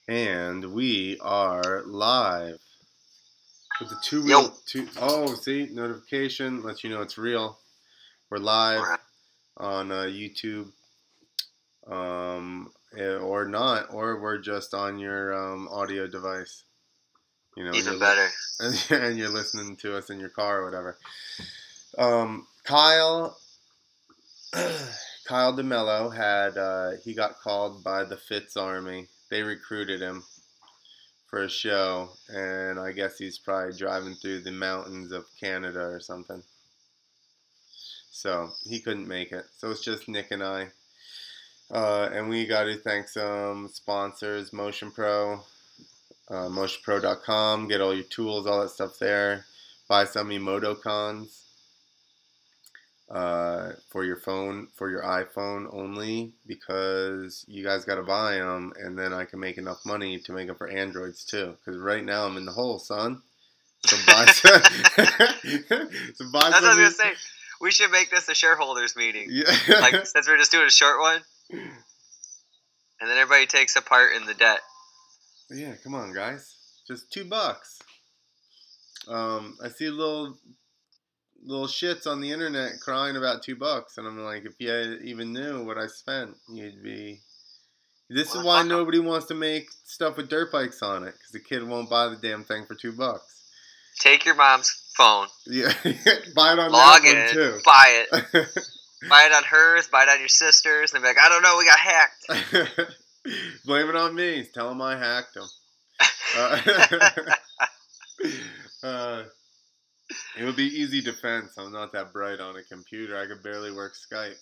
And we are live with the Yo. Oh, see, notification lets you know it's real. We're live on YouTube, or not, or we're just on your audio device. You know, even better. And you're listening to us in your car or whatever. Kyle DeMello had he got called by the Fitz Army. They recruited him for a show, and I guess he's probably driving through the mountains of Canada or something. So he couldn't make it. So it's just Nick and I. And we got to thank some sponsors, Motion Pro, motionpro.com. Get all your tools, all that stuff there. Buy some Emotocons for your phone, for your iPhone only, because you guys got to buy them, and then I can make enough money to make them for Androids too. Because right now I'm in the hole, son. So buy some. That's what I was gonna say. We should make this a shareholders meeting. Yeah. Like, since we're just doing a short one, and then everybody takes a part in the debt. Yeah, come on, guys. Just $2. I see little shits on the internet crying about $2, and I'm like, if you even knew what I spent, you'd be. This is why nobody wants to make stuff with dirt bikes on it, because the kid won't buy the damn thing for $2. Take your mom's phone. Yeah, buy it on log that in, one too. Buy it. Buy it on hers. Buy it on your sister's. And they'll be like, I don't know, we got hacked. Blame it on me. Tell them I hacked them. It would be easy defense. I'm not that bright on a computer. I could barely work Skype.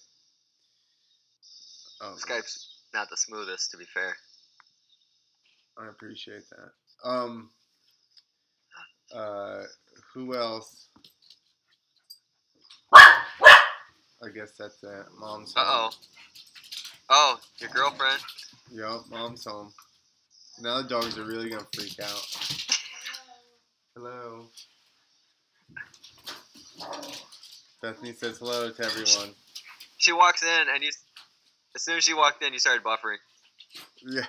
Oh, Skype's not the smoothest, to be fair. I appreciate that. Who else? I guess that's it. Mom's home. Oh, your girlfriend? Yup, Mom's home. Now the dogs are really gonna freak out. Hello. Bethany says hello to everyone. She walks in, and as soon as she walked in, you started buffering. Yeah.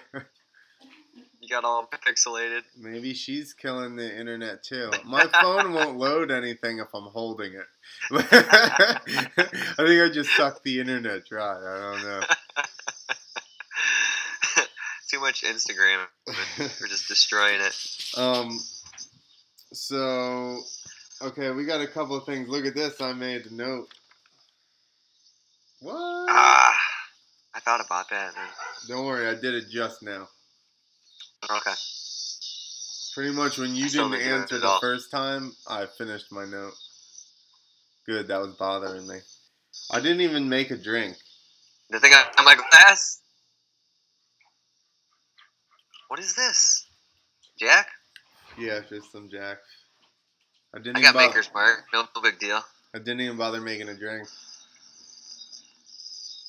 You got all pixelated. Maybe she's killing the internet too. My phone won't load anything if I'm holding it. I think I just sucked the internet dry. I don't know. Too much Instagram. We're just destroying it. So, okay, we got a couple of things. Look at this. I made a note. What? I thought about that. Don't worry, I did it just now. Okay. Pretty much when you didn't answer the first time, I finished my note. Good, that was bothering me. I didn't even make a drink. The thing on my glass? What is this? Jack? Yeah, just some Jack. I got Maker's Mark. No big deal. I didn't even bother making a drink.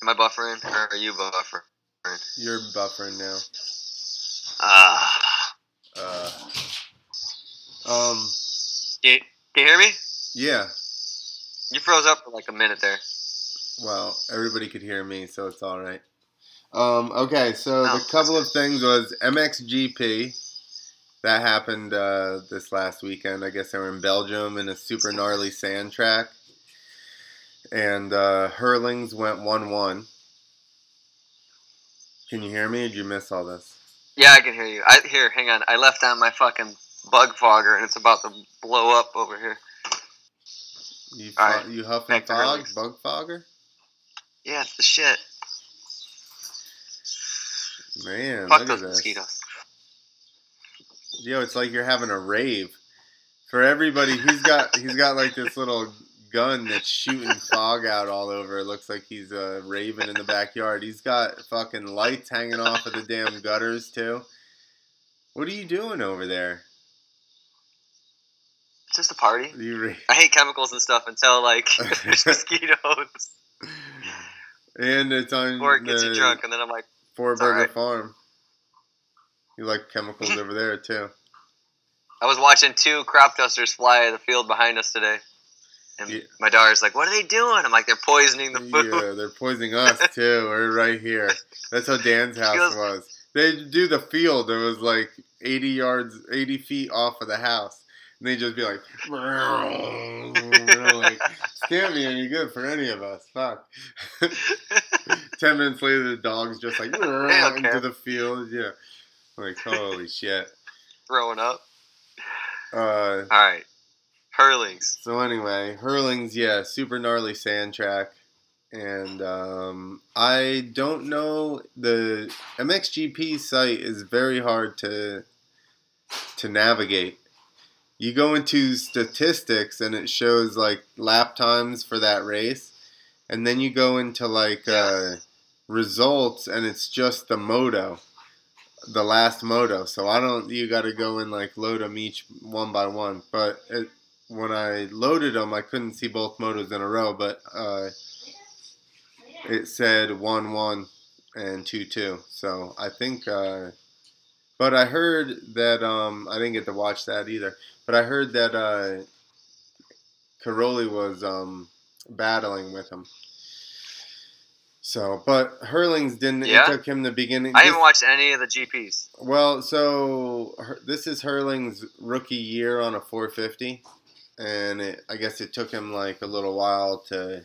Am I buffering, or are you buffering? You're buffering now. Can you hear me? Yeah. You froze up for like a minute there. Well, everybody could hear me, so it's all right. Okay, so the couple of things was MXGP. That happened this last weekend. I guess they were in Belgium in a super gnarly sand track. And Hurlings went 1-1. Can you hear me, or did you miss all this? Yeah, I can hear you. Here, hang on. I left on my fucking bug fogger, and it's about to blow up over here. You huffing fog? Bug fogger? Yeah, it's the shit. Man, fuck look those at this. Mosquitoes. Yo, it's like you're having a rave. For everybody, he's got like this little gun that's shooting fog out all over. It looks like he's raving in the backyard. He's got fucking lights hanging off of the damn gutters too. What are you doing over there? It's just a party. I hate chemicals and stuff until like there's mosquitoes. And it's on or it gets you drunk, and then I'm like, Four Burger Farm. You like chemicals over there too. I was watching 2 crop dusters fly the field behind us today. And my daughter's like, what are they doing? I'm like, they're poisoning the food. Yeah, they're poisoning us too. We're right here. That's how Dan's house was. They do the field. It was like 80 feet off of the house. And they'd just be like, like, can't be any good for any of us. Fuck. 10 minutes later, the dog's just like, into the field. Yeah. Like, holy shit. Throwing up. All right. Hurlings. So anyway, Hurlings, yeah, super gnarly sand track. And I don't know, the MXGP site is very hard to navigate. You go into statistics and it shows like lap times for that race, and then you go into like results and it's just the moto, the last moto. So you got to go and like load them each one by one. But when I loaded them, I couldn't see both motos in a row, but it said 1-1 and 2-2. So I think, but I heard that, I didn't get to watch that either, but I heard that Caroli was battling with him. So, but Hurlings didn't, it took him the beginning. I haven't watched any of the GPs. Well, so this is Hurlings' rookie year on a 450, and I guess it took him like a little while to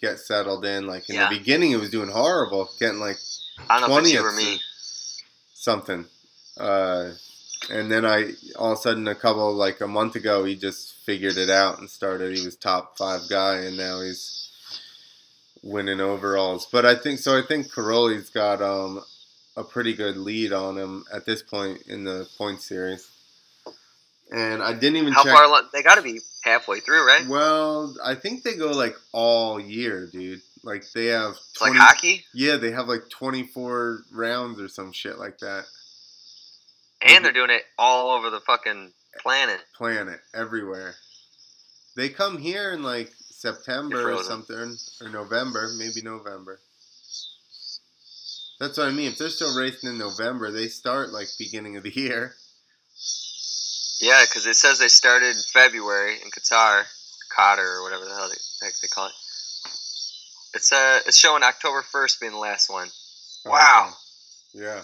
get settled in. Like in the beginning, it was doing horrible, getting like 20th something. And then all of a sudden, a month ago, he just figured it out and started. He was top 5 guy, and now he's winning overalls. But I think Caroli's got a pretty good lead on him at this point in the point series. And I didn't even check. How far? They got to be halfway through, right? Well, I think they go like all year, dude. Like they have 20, like hockey? Yeah, they have like 24 rounds or some shit like that. And they're doing it all over the fucking planet. Everywhere. They come here in like September or something, or November, maybe November. That's what I mean. If they're still racing in November, they start like beginning of the year. Yeah, because it says they started in February in Qatar, or whatever the hell they call it. It's showing October 1st being the last one. Wow. Okay. Yeah.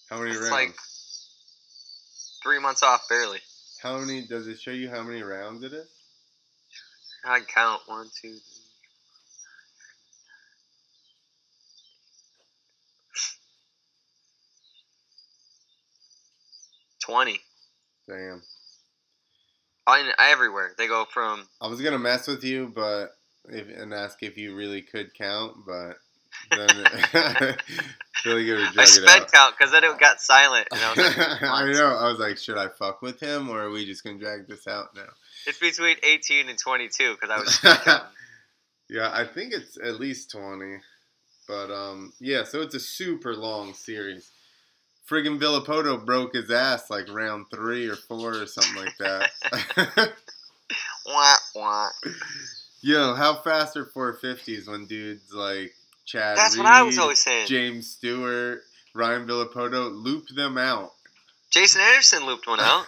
How many rounds? It's like 3 months off, barely. How many? Does it show you how many rounds it is? I count 1, 2, 3. 20. Damn. Everywhere. They go from... I was going to mess with you and ask if you really could count, but then I feel like it would drag it out. I sped count because then it got silent. And I was like, I know. I was like, should I fuck with him or are we just going to drag this out now? It's between 18 and 22 because I was... Yeah, I think it's at least 20. But, yeah, so it's a super long series. Friggin' Villapoto broke his ass like round 3 or 4 or something like that. Wah, wah. Yo, how fast are 450s when dudes like Chad That's Reed, what I was always saying. James Stewart, Ryan Villapoto loop them out? Jason Anderson looped one out.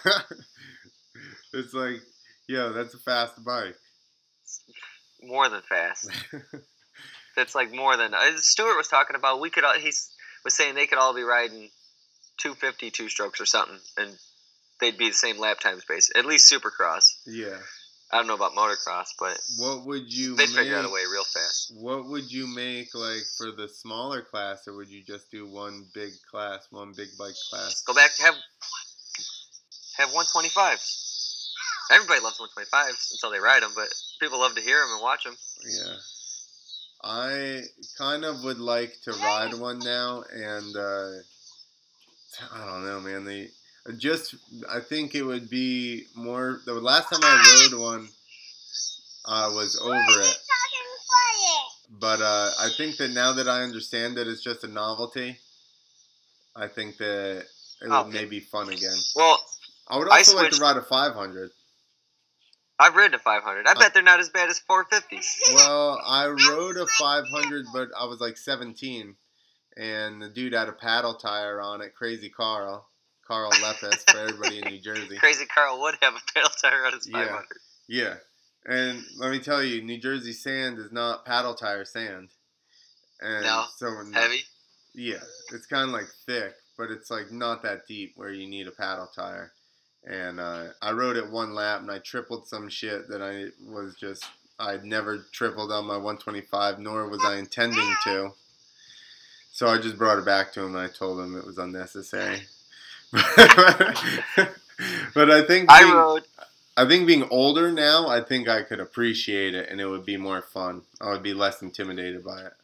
It's like, yo, that's a fast bike. More than fast. That's like more than... Stewart was talking about, he was saying they could all be riding 250 two-strokes or something, and they'd be the same lap times base. At least Supercross. Yeah. I don't know about motocross, but they'd figure out a way real fast. What would you make like for the smaller class, or would you just do one big class, one big bike class? Go back to have 125s. Everybody loves 125s until they ride them, but people love to hear them and watch them. Yeah. I kind of would like to ride one now, and I don't know, man. I think it would be more. The last time I rode one, I was over it. But I think that now that I understand that it's just a novelty, I think that it would maybe be fun again. Well, I would also like to ride a 500. I've ridden a 500. I bet they're not as bad as 450s. Well, I rode a 500, but I was like 17. And the dude had a paddle tire on it. Crazy Carl Lepis for everybody in New Jersey. Crazy Carl would have a paddle tire on his 500. Yeah. And let me tell you, New Jersey sand is not paddle tire sand. And no? So heavy? Yeah. It's kind of like thick. but it's like not that deep where you need a paddle tire. And I rode it one lap and I tripled some shit that I'd never tripled on my 125, nor was I intending to. So I just brought it back to him and I told him it was unnecessary. But I think being older now, I think I could appreciate it and it would be more fun. I would be less intimidated by it.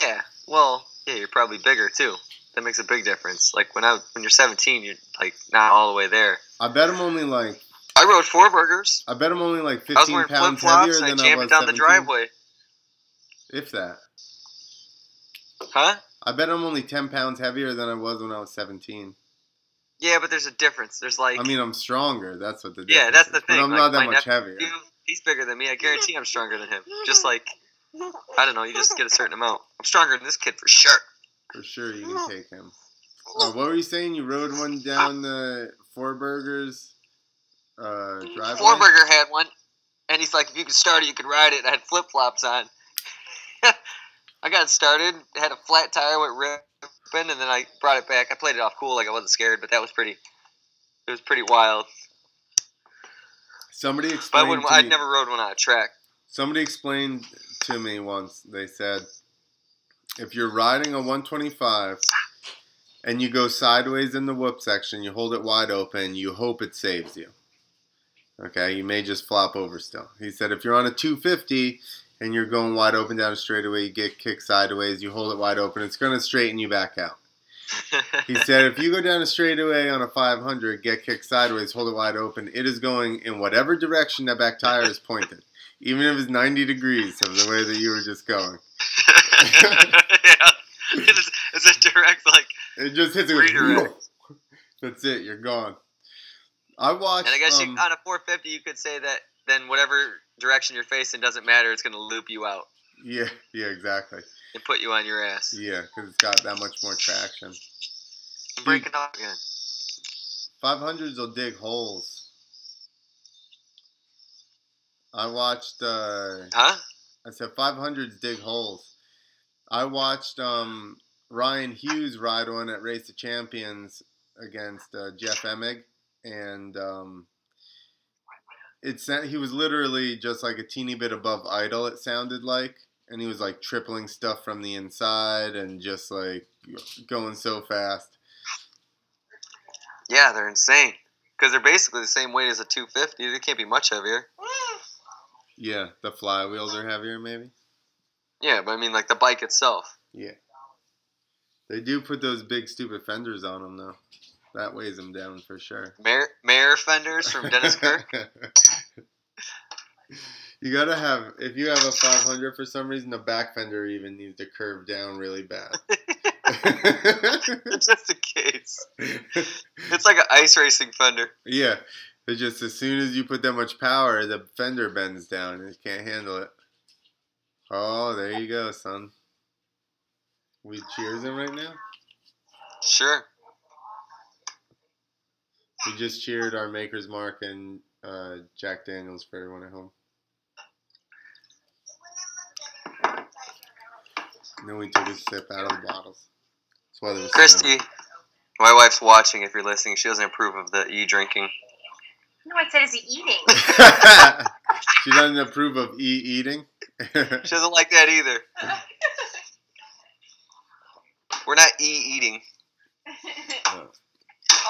Yeah, well, yeah, you're probably bigger too. That makes a big difference. Like when you're 17, you're like not all the way there. I bet I'm only like. I rode 4 burgers. I bet I'm only like 15 I was wearing pounds flip-flops heavier and than I I jammed was it down 17. the driveway. If that. Huh? I bet I'm only 10 pounds heavier than I was when I was 17. Yeah, but there's a difference. There's like. I mean, I'm stronger. That's what the difference. Yeah, that's the is. thing. But I'm like, not that much heavier. He's bigger than me. I guarantee I'm stronger than him. Just like, I don't know. You just get a certain amount. I'm stronger than this kid for sure. For sure, you can take him. What were you saying? You rode one down the Four Burgers driveway? Four Burger had one, and he's like, if you could start it, you could ride it. I had flip-flops on. I got it started, had a flat tire, went ripping, and then I brought it back. I played it off cool, like I wasn't scared, but it was pretty wild. Somebody explained I'd never rode one on a track. Somebody explained to me once, they said, if you're riding a 125 and you go sideways in the whoop section, you hold it wide open, you hope it saves you. Okay, you may just flop over still. He said if you're on a 250 and you're going wide open down a straightaway, you get kicked sideways, you hold it wide open, it's going to straighten you back out. He said if you go down a straightaway on a 500, get kicked sideways, hold it wide open, it is going in whatever direction that back tire is pointed. Even if it's 90 degrees of the way that you were just going. Yeah. It's a direct, like... It just hits it. That's it. You're gone. I watched... And I guess on a 450, you could say that then whatever direction you're facing doesn't matter. It's going to loop you out. Yeah, exactly. And put you on your ass. Yeah, because it's got that much more traction. Break it up again. 500s will dig holes. I watched... Huh? I said 500s dig holes. I watched Ryan Hughes ride one at Race of Champions against Jeff Emig, and he was literally just like a teeny bit above idle, it sounded like, and he was like tripling stuff from the inside and just like going so fast. Yeah, they're insane because they're basically the same weight as a 250. They can't be much heavier. Yeah, the flywheels are heavier, maybe. Yeah, but I mean, like the bike itself. Yeah. They do put those big, stupid fenders on them, though. That weighs them down for sure. Mare fenders from Dennis Kirk? You gotta have, if you have a 500 for some reason, the back fender even needs to curve down really bad. Just in case. It's like an ice racing fender. Yeah. It's just as soon as you put that much power, the fender bends down and you can't handle it. Oh, there you go, son. We cheers him right now? Sure. We just cheered our Maker's Mark and Jack Daniels for everyone at home. And then we took a sip out of the bottles. That's why there was Christy, my wife's watching if you're listening. She doesn't approve of the e-drinking. No, I said, is he eating? She doesn't approve of eating? She doesn't like that either. We're not eating.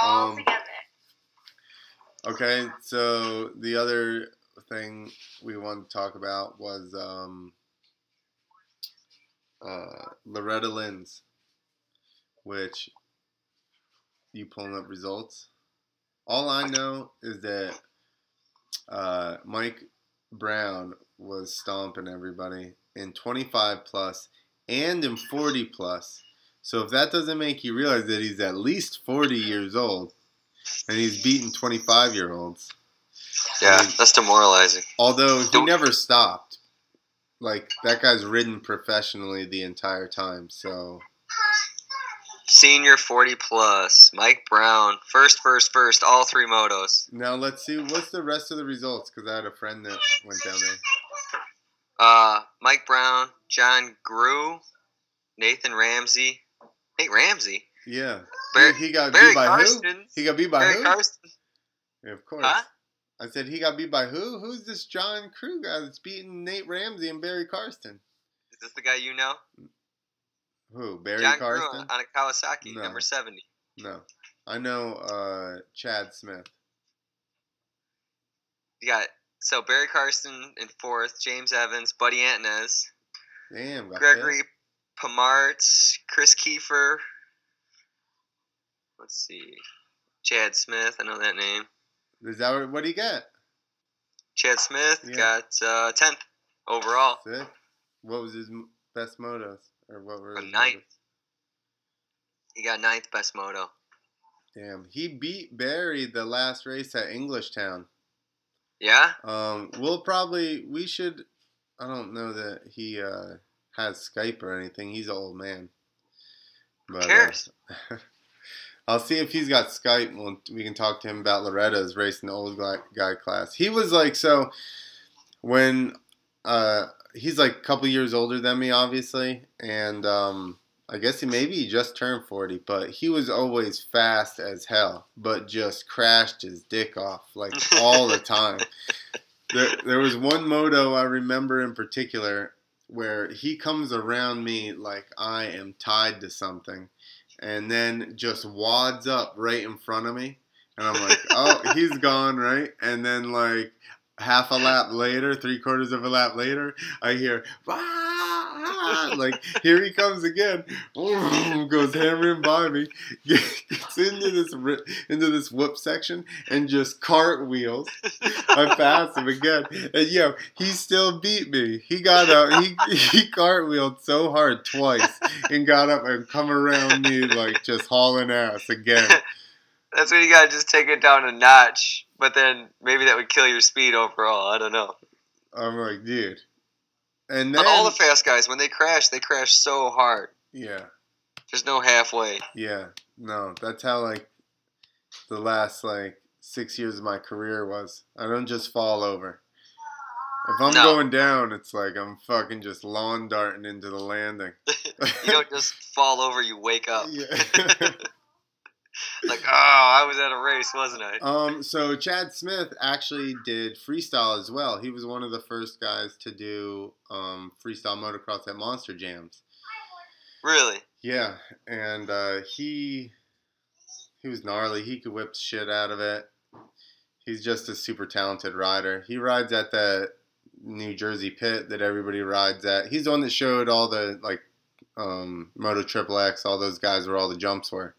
All together. Okay, so the other thing we wanted to talk about was Loretta Lynn's, which you pulling up results. All I know is that Mike Brown was stomping everybody in 25 plus and in 40 plus. So if that doesn't make you realize that he's at least 40 years old and he's beating 25-year-olds. Yeah, I mean, that's demoralizing. Although he never stopped. Like, that guy's ridden professionally the entire time, so... Senior 40 plus, Mike Brown, first, all 3 motos. Now let's see, what's the rest of the results? Because I had a friend that went down there. Mike Brown, John Grew, Nate Ramsey, Yeah. Barry, He got Barry beat by Karsten. who? He got beat by Barry who? Karsten. Yeah, of course. Huh? I said he got beat by who? Who's this John Crew guy that's beating Nate Ramsey and Barry Karsten? Is this the guy you know? Who? Barry John Karsten? Crew on a Kawasaki, No. number 70. No. I know Chad Smith. You got Barry Karsten in 4th, James Evans, Buddy Antunez, Damn, got Gregory hit. Pomartz, Chris Kiefer. Let's see. Chad Smith, I know that name. Is that what he got? Chad Smith Yeah. got 10th overall. Sick. What was his best motos? Or what were Or his 9th. motos? He got 9th best moto. Damn. He beat Barry the last race at Englishtown. Yeah? We should, I don't know that he has Skype or anything. He's an old man. But, Who cares? I'll see if he's got Skype. We can talk to him about Loretta's racing the old guy class. He was like, so when he's like a couple years older than me, obviously, and I guess he just turned 40, but he was always fast as hell, but just crashed his dick off like all the time. There was one moto I remember in particular where he comes around me like I am tied to something, and then just wads up right in front of me, and I'm like, oh, he's gone, right? And then like half a lap later, 3/4 of a lap later, I hear, "Wah!" Like, here he comes again, goes hammering by me, gets into this whoop section, and just cartwheels. I pass him again, and he still beat me. He got up, he cartwheeled so hard twice, and got up and come around me like just hauling ass again. That's when you gotta just take it down a notch, but then maybe that would kill your speed overall. I don't know. I'm like, dude. And then But all the fast guys, when they crash so hard. Yeah. There's no halfway. Yeah. No, that's how like the last like 6 years of my career was. I don't just fall over. If I'm going down, it's like I'm fucking just lawn darting into the landing. You don't just fall over, you wake up. Yeah. Like, I was at a race, wasn't I? So Chad Smith actually did freestyle as well. He was one of the first guys to do freestyle motocross at Monster Jams. Really? Yeah, and he was gnarly. He could whip the shit out of it. He's just a super talented rider. He rides at the New Jersey pit that everybody rides at. He's the one that showed all the like Moto Triple X, all those guys where all the jumps were.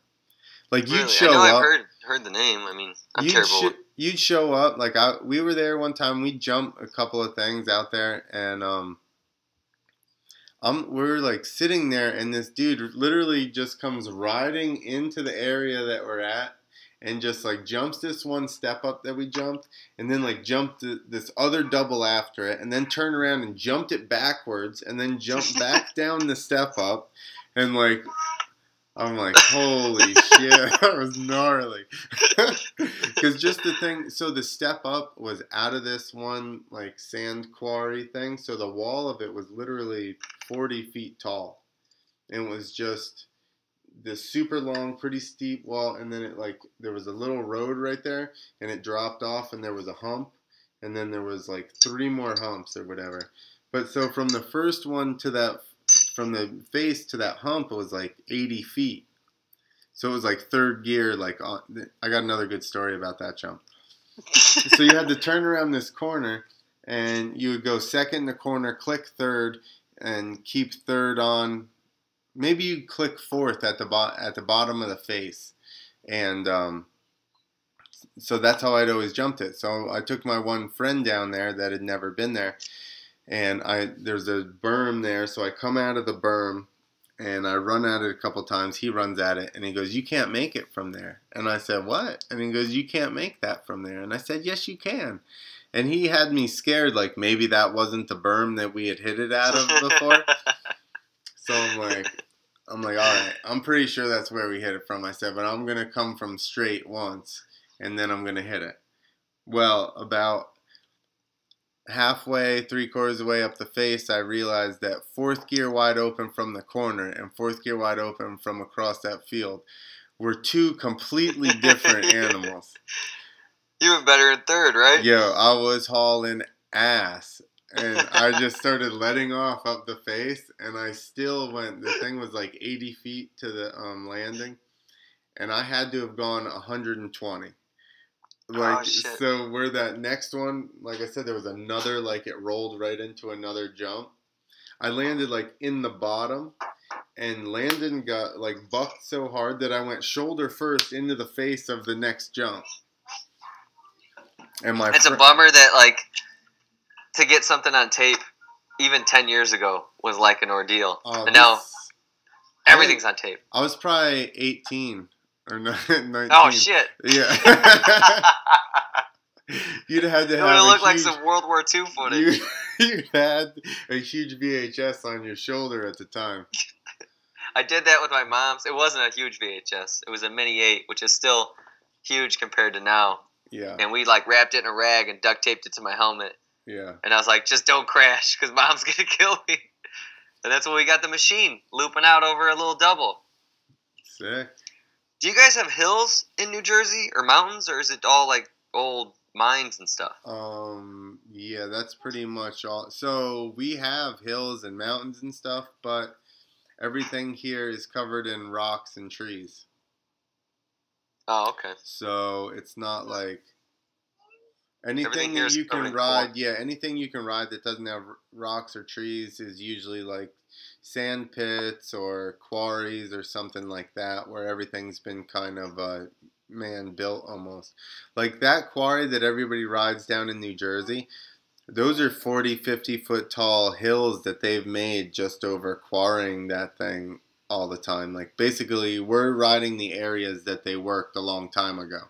Like you'd show I know up. I've heard the name. I mean, I'm terrible. You'd show up. Like we were there one time. We jumped a couple of things out there, and we're like sitting there, and this dude literally just comes riding into the area that we're at, and just like jumps this one step up that we jumped, and then like jumped this other double after it, and then turned around and jumped it backwards, and then jumped back down the step up, and like. I'm like, holy shit, that was gnarly. Because just the thing, so the step up was out of this one, like, sand quarry thing. So the wall of it was literally 40 feet tall. And it was just this super long, pretty steep wall. And then there was a little road right there. And it dropped off and there was a hump. And then there was, like, 3 more humps or whatever. But so from the first one to that... From the face to that hump, it was like 80 feet. So it was like third gear. I got another good story about that jump. So you had to turn around this corner, and you would go second in the corner, click third, and keep third on. Maybe you click fourth at the bottom of the face. And so that's how I'd always jumped it. So I took my one friend down there that had never been there. And there's a berm there, so I come out of the berm, and I run at it a couple times. He runs at it, and he goes, "You can't make it from there." And I said, "What?" And he goes, "You can't make that from there." And I said, "Yes, you can." And he had me scared, like maybe that wasn't the berm that we had hit it out of before. So I'm like, all right, I'm pretty sure that's where we hit it from. I said, but I'm going to come from straight once, and then I'm going to hit it. Well, about halfway, 3/4 of the way up the face, I realized that fourth gear wide open from the corner and fourth gear wide open from across that field were two completely different animals. You were better in third, right? Yo, I was hauling ass. And I just started letting off up the face, and I still went. The thing was like 80 feet to the landing, and I had to have gone 120. Like, Oh, shit. so where that next one, like I said, there was another, like it rolled right into another jump. I landed like in the bottom, and Landon got like bucked so hard that I went shoulder first into the face of the next jump. And it's a bummer that like to get something on tape even 10 years ago was like an ordeal. And now everything's on tape. I was probably 18 or 19. Oh, shit. Yeah. You'd have to have. It would have looked like some World War II footage. You had a huge VHS on your shoulder at the time. I did that with my mom's. It wasn't a huge VHS. It was a Mini 8, which is still huge compared to now. Yeah. And we like wrapped it in a rag and duct taped it to my helmet. Yeah. And I was like, just don't crash because Mom's going to kill me. And that's when we got the machine looping out over a little double. Sick. Do you guys have hills in New Jersey or mountains, or is it all like old mines and stuff? Yeah, that's pretty much all. So we have hills and mountains and stuff, but everything here is covered in rocks and trees. Oh, okay. So it's not like anything that you can ride. Yeah, anything you can ride that doesn't have rocks or trees is usually like sand pits or quarries or something like that, where everything's been kind of man-built almost. Like that quarry that everybody rides down in New Jersey, those are 40, 50-foot tall hills that they've made just over quarrying that thing all the time. Like basically we're riding the areas that they worked a long time ago.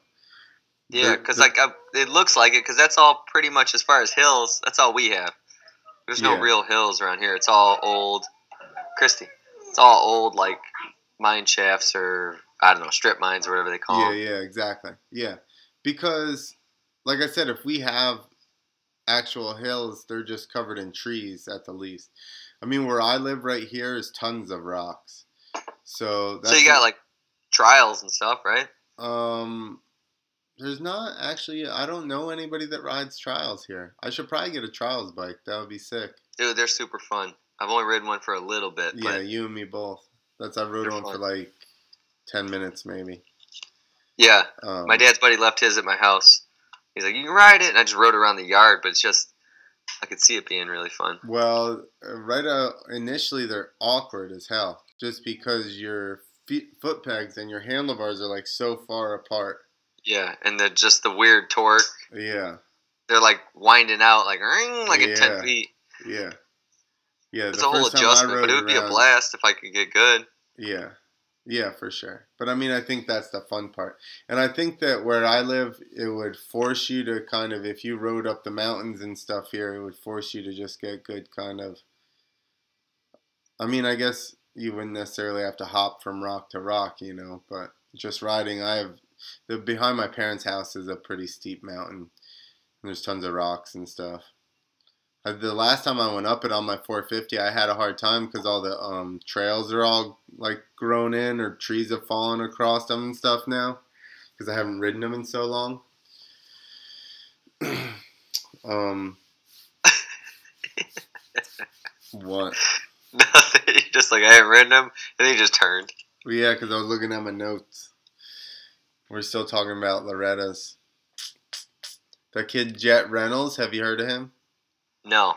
Yeah, because like it looks like it, because that's all pretty much, as far as hills, that's all we have. There's no real hills around here. It's all old, Christy. It's all old like mine shafts or I don't know, strip mines or whatever they call them. Yeah, exactly. Yeah, because like I said, if we have actual hills, they're just covered in trees at the least. I mean, where I live right here is tons of rocks. So you got like trials and stuff, right? There's not actually. I don't know anybody that rides trials here. I should probably get a trials bike. That would be sick. Dude, they're super fun. I've only ridden one for a little bit. Yeah, you and me both. I rode one fun. for like 10 minutes maybe. Yeah, my dad's buddy left his at my house. He's like, you can ride it, and I just rode around the yard. But it's just, I could see it being really fun. Well, initially they're awkward as hell, just because your foot pegs and your handlebars are like so far apart. Yeah, and they're just the weird torque. Yeah. They're like winding out like at 10 feet. Yeah. Yeah. It's a whole adjustment, but it would be a blast if I could get good. Yeah. Yeah, for sure. But I mean, I think that's the fun part. And I think that where I live, it would force you to kind of, if you rode up the mountains and stuff here, it would force you to just get good kind of, I mean, I guess you wouldn't necessarily have to hop from rock to rock, but just riding, behind my parents' house is a pretty steep mountain. There's tons of rocks and stuff. The last time I went up it on my 450, I had a hard time because all the trails are all like grown in, or trees have fallen across them and stuff now, because I haven't ridden them in so long. What? Nothing. Just like, I haven't ridden them, and he just turned. Well, yeah, because I was looking at my notes. We're still talking about Lorettas. The kid Jet Reynolds, have you heard of him? No.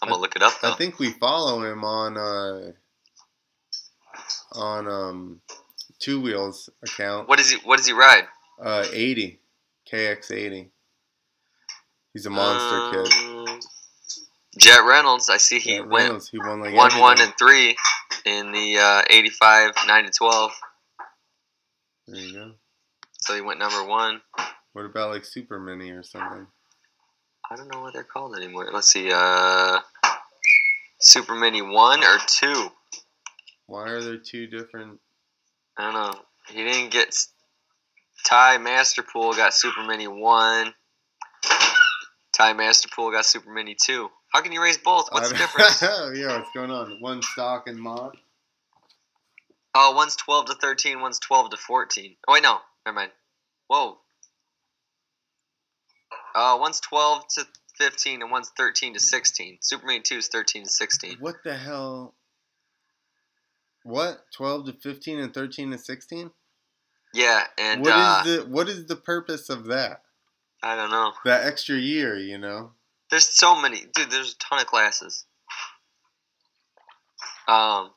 I'm going to look it up, though. I think we follow him on Two Wheels account. What does he ride? 80. KX80. He's a monster kid. Jet Reynolds, I see he won like 1 and 3 in the 85 9-12. There you go. So he went number 1. What about like Super Mini or something? I don't know what they're called anymore. Let's see. Super Mini 1 or 2? Why are there two different? I don't know. He didn't get Ty Masterpool got Super Mini 1. Time Master Pool got Super Mini 2. How can you raise both? What's the difference? Yeah, what's going on? One stock and mod. Oh, one's 12 to 13, one's 12 to 14. Oh, wait, no. Never mind. Whoa. One's 12 to 15 and one's 13 to 16. Super Mini 2 is 13 to 16. What the hell? What? 12 to 15 and 13 to 16? Yeah, and what is the purpose of that? I don't know. That extra year, you know? There's so many. Dude, there's a ton of classes. I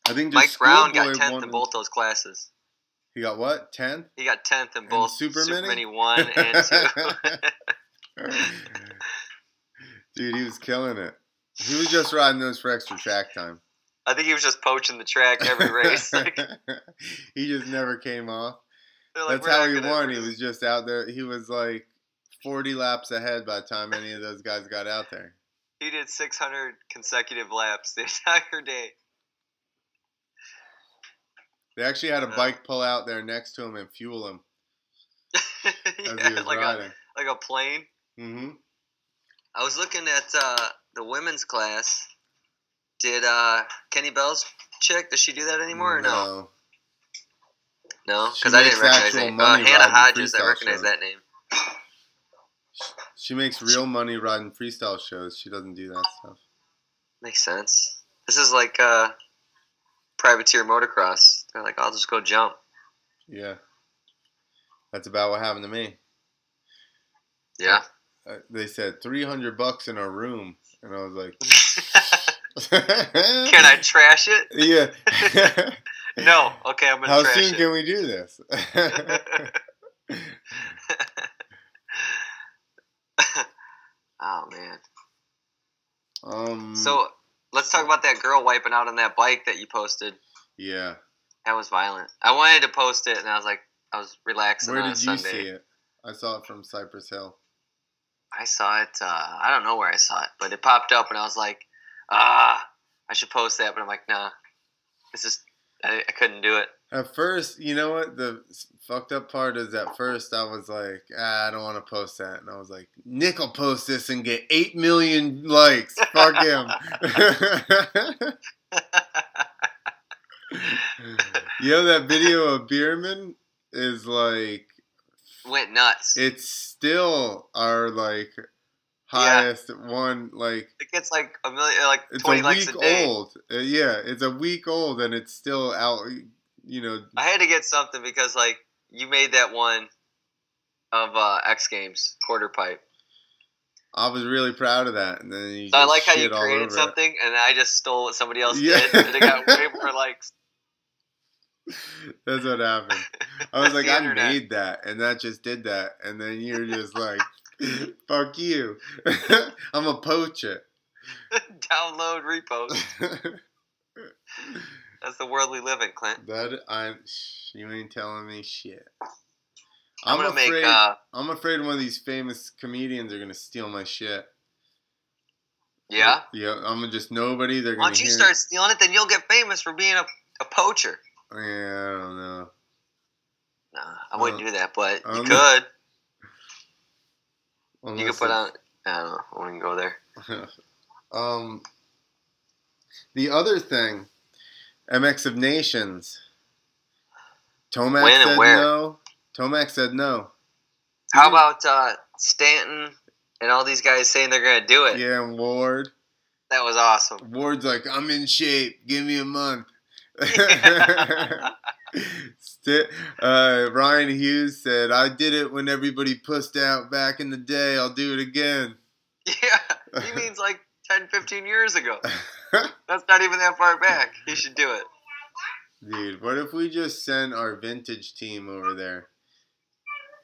think Mike Brown got 10th in both those classes. He got what? 10th? He got 10th in both Super Mini 1 and 2. Dude, he was killing it. He was just riding those for extra track time. I think he was just poaching the track every race. He just never came off. Like, that's how he won. He was just out there. He was like 40 laps ahead by the time any of those guys got out there. He did 600 consecutive laps the entire day. They actually had a bike pull out there next to him and fuel him as he was riding. Like a plane? Mm-hmm. I was looking at the women's class. Did Kenny Bell's chick, does she do that anymore or no? No? Because I didn't recognize that name. Hannah Hodges, I recognize that name. She makes real money riding freestyle shows. She doesn't do that stuff. Makes sense. This is like privateer motocross. They're like, I'll just go jump. Yeah. That's about what happened to me. Yeah. They said $300 in a room. And I was like... Can I trash it? Yeah. No. Okay, I'm going to trash it. How soon can we do this? Oh, man. So, let's talk about that girl wiping out on that bike that you posted. Yeah. That was violent. I wanted to post it, and I was relaxing on a Sunday. Where did you see it? I saw it from Cypress Hill. I saw it, I don't know where I saw it, but it popped up, and I was like, I should post that, but I'm like, nah. I couldn't do it. At first, you know what? The fucked up part is at first I was like, I don't want to post that. And I was like, Nick will post this and get 8 million likes. Fuck him. You know that video of Bierman is like... Went nuts. It's still our like highest one. Like it gets like a million, like 20 likes a day. It's a week old. Yeah, it's a week old and it's still out. You know, I had to get something because like you made that one of X Games quarter pipe. I was really proud of that, and then you so I like how you created something and I just stole what somebody else did, and it got way more likes. That's what happened. I was like, I made that, and that just did that, and then you're just like, fuck you. I'm a poacher. Download, repost. That's the world we live in, Clint. You ain't telling me shit. I'm afraid one of these famous comedians are gonna steal my shit. Yeah? Yeah, I'm gonna just nobody. They're gonna. Once you start stealing it, then you'll get famous for being a poacher. Yeah, I don't know. Nah, I wouldn't do that, but you could. You could put on... I don't know. I wouldn't go there. The other thing, MX of Nations. Tomac said no. Tomac said no. How about Stanton and all these guys saying they're going to do it? Yeah, and Ward. That was awesome. Ward's like, I'm in shape. Give me a month. Ryan Hughes said, I did it when everybody pussed out back in the day. I'll do it again. Yeah, he means like 10, 15 years ago. That's not even that far back. He should do it. Dude, what if we just send our vintage team over there?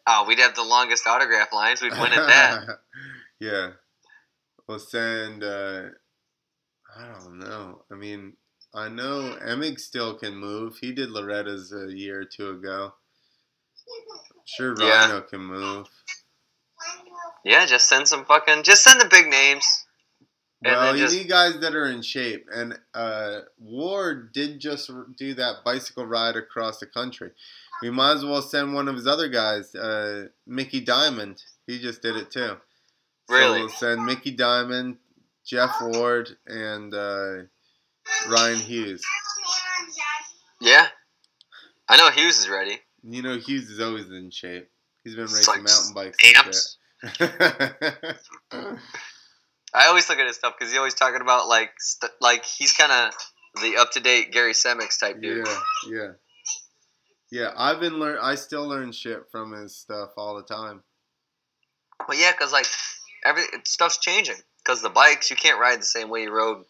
Oh, we'd have the longest autograph lines. We'd win at that. Yeah. We'll send, I don't know. I mean, I know Emmig still can move. He did Loretta's a year or two ago. I'm sure Rhino can move. Yeah, just send the big names. Well, you need guys that are in shape. And Ward did just do that bicycle ride across the country. We might as well send one of his other guys, Mickey Diamond. He just did it too. Really? So we'll send Mickey Diamond, Jeff Ward, and Ryan Hughes. Yeah. I know Hughes is ready. You know, Hughes is always in shape. He's been It's racing like mountain bikes stamps. and shit. I always look at his stuff because he's always talking about like he's kind of the up to date Gary Semix type dude. Yeah. I still learn shit from his stuff all the time. Well, yeah, because like stuff's changing. Because the bikes, you can't ride the same way you rode.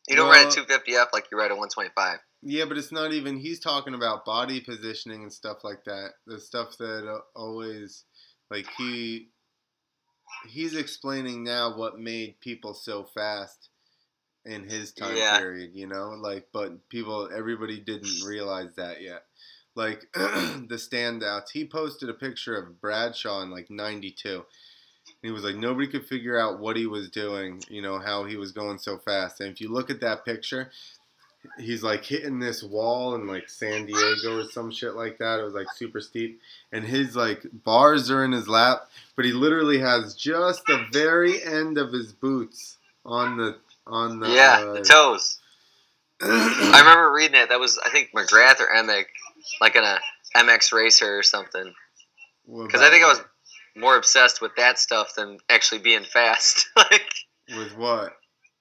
You don't ride a 250F like you ride a 125. Yeah, but it's not even. He's talking about body positioning and stuff like that. The stuff that always, like he's explaining now what made people so fast in his time period. You know, like, but everybody didn't realize that yet. Like the standouts. He posted a picture of Bradshaw in like '92. He was like, nobody could figure out what he was doing, you know, how he was going so fast. And if you look at that picture, he's like hitting this wall in like San Diego or some shit like that. It was like super steep. And his like bars are in his lap, but he literally has just the very end of his boots on the the toes. I remember reading it. That was, I think, McGrath or Emick, like in a MX Racer or something. Because I think I was more obsessed with that stuff than actually being fast. Like with what?